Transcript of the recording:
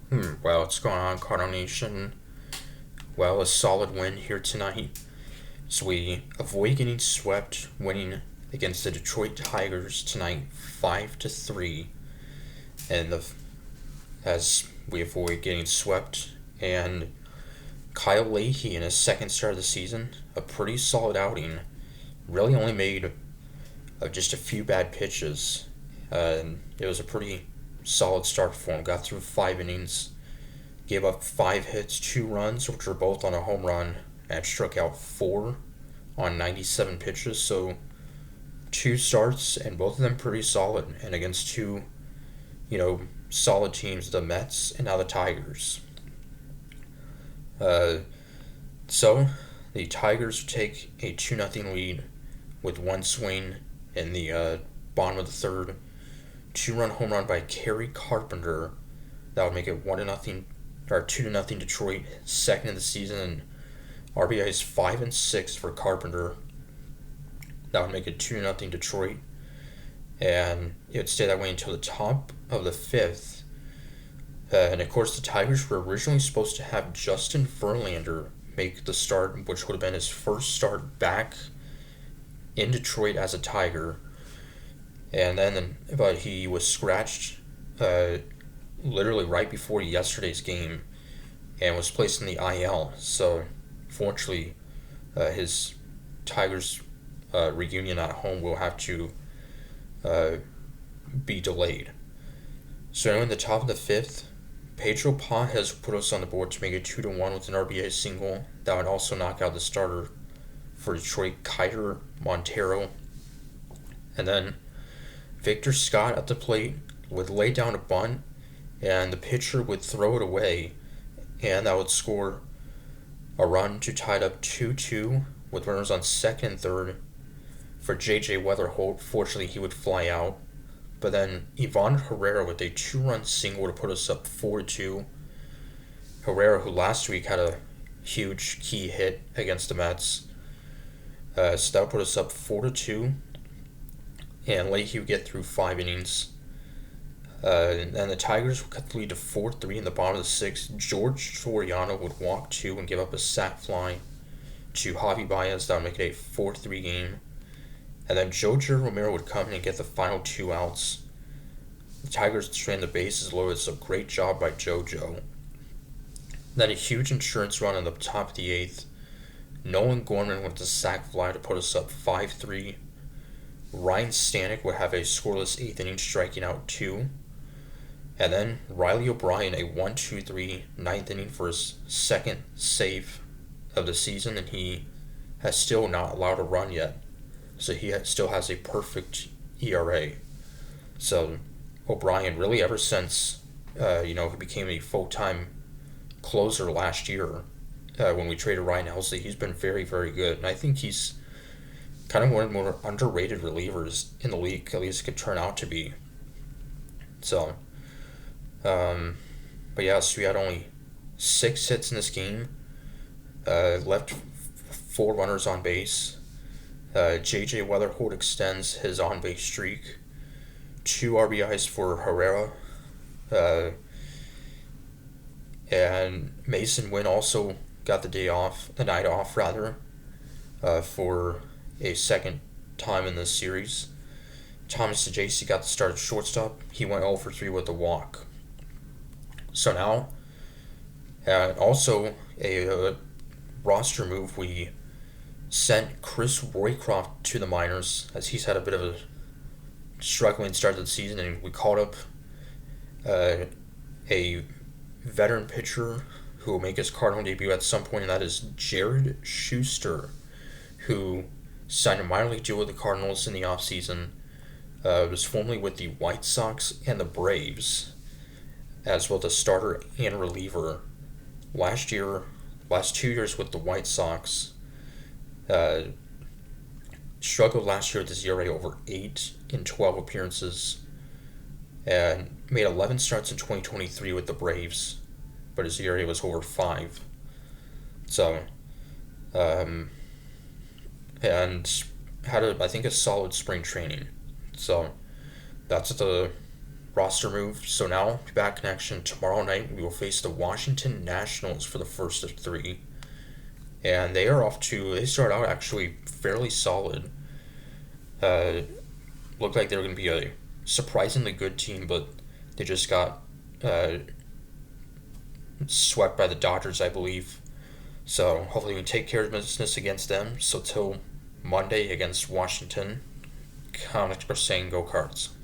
Well, what's going on, Cardinal Nation? Well, a solid win here tonight. So we avoid getting swept, winning against the Detroit Tigers tonight, 5-3, and as we avoid getting swept, and Kyle Leahy in his second start of the season, a pretty solid outing. Really only made just a few bad pitches. It was a pretty solid start for him. Got through 5 innings, gave up 5 hits, 2 runs, which were both on a home run, and struck out 4 on 97 pitches. So 2 starts, and both of them pretty solid, and against two, solid teams, the Mets and now the Tigers. Uh, so the Tigers take a 2-0 lead with one swing in the bottom of the third. 2-run home run by Kerry Carpenter. That would make it 1-0 or 2-0 Detroit, second of the season, and RBIs 5 and 6 for Carpenter. That would make it 2-0 Detroit, and it would stay that way until the top of the fifth. And of course, the Tigers were originally supposed to have Justin Verlander make the start, which would have been his first start back in Detroit as a Tiger. But he was scratched literally right before yesterday's game and was placed in the IL. So, fortunately, his Tigers reunion at home will have to be delayed. So, in the top of the fifth, Pedro Paz has put us on the board to make it 2-1 with an RBI single. That would also knock out the starter for Detroit, Kiter Montero. And then Victor Scott at the plate would lay down a bunt, and the pitcher would throw it away, and that would score a run to tie it up 2-2 with runners on second and third for J.J. Weatherholt. Fortunately, he would fly out. But then Ivan Herrera with a 2-run single would put us up 4-2. Herrera, who last week had a huge key hit against the Mets, so that would put us up 4-2. And Leahy would get through 5 innings. And the Tigers would cut the lead to 4-3 in the bottom of the sixth. George Soriano would walk two and give up a sac fly to Javi Baez. That would make it a 4-3 game. And then Jojo Romero would come in and get the final 2 outs. The Tigers ran the bases loaded, so great job by JoJo. Then a huge insurance run in the top of the eighth. Nolan Gorman with the sac fly to put us up 5-3. Ryan Stanek would have a scoreless 8th inning, striking out 2. And then Riley O'Brien, a 1-2-3 9th inning for his second save of the season, and he has still not allowed a run yet. So he still has a perfect ERA. So O'Brien, really ever since he became a full-time closer last year when we traded Ryan Helsley, he's been very, very good. And I think he's kind of one of the more underrated relievers in the league, at least could turn out to be. So, but yeah, so we had only 6 hits in this game, left 4 runners on base. J.J. Weatherholt extends his on-base streak. 2 RBIs for Herrera. And Mason Wynn also got the night off, for a second time in this series. Thomas DeJacy got the start at shortstop. He went 0 for 3 with a walk. So now, also a roster move, we sent Chris Roycroft to the minors as he's had a bit of a struggling start to the season, and we called up a veteran pitcher who will make his Cardinal debut at some point, and that is Jared Schuster, who signed a minor league deal with the Cardinals in the offseason. Was formerly with the White Sox and the Braves, as well as a starter and reliever. Last 2 years with the White Sox, struggled last year with his ERA over 8 in 12 appearances, and made 11 starts in 2023 with the Braves, but his ERA was over 5. So, and had I think a solid spring training. So that's the roster move. So now, back in action tomorrow night, we will face the Washington Nationals for the first of three. And they start out actually fairly solid. Uh, Looked like they were going to be a surprisingly good team, but they just got uh, swept by the Dodgers, I believe. So hopefully we can take care of business against them. So till Monday against Washington, comics are saying go Cards.